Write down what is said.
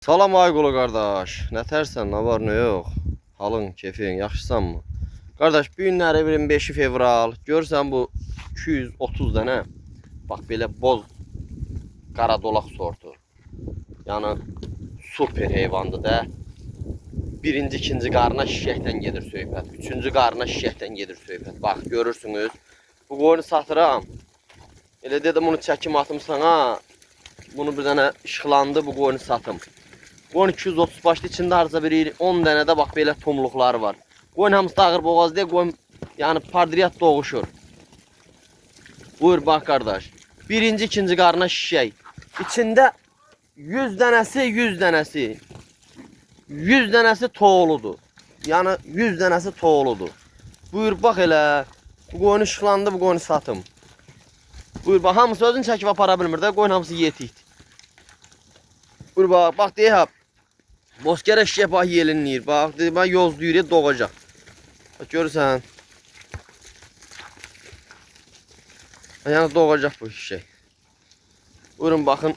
Salam Aygulu qardaş. Nə tərsən, nə var, nə yox? Halın, keyfin, yaxşısanmı? Qardaş, bu günləri 25 fevral. Görsən bu 230 dənə. Bax belə boz qara dolaq sortu. Yəni super heyvandır da. Birinci, ikinci qarına şişəkdən gedir söhbət. Üçüncü qarına şişəkdən gedir söhbət. Bax, görürsünüz. Bu qoyunu satıram. Elə dedim bunu çəkim atım sana. Bunu bir dənə işıqlandı, bu qoyunu satım. Qoyun 230 başlı içində harca bir 10 dənə də bax belə tomluqları var. Qoyun hamısı dağır boğaz deyə qoyun yəni pardriyat doğuşur. Buyur bax qardaş. Birinci, ikinci qarına şişək. İçində 100 dənəsi 100 dənəsi 100 dənəsi toğuludur. Yəni 100 dənəsi toğuludur. Buyur bax elə. Bu qoyun işıqlandı, bu qoyunu satım. Buyur bax hamısı özünü çəkib apara bilmir də, qoyun hamısı yetik. Buyur bax, bax deyək. Boskərə şişək bax yelinləyir. Bax, bax yozlayır, doğacaq. Bax görürsən. Yəni doğacaq bu şişək. Buyurun baxın.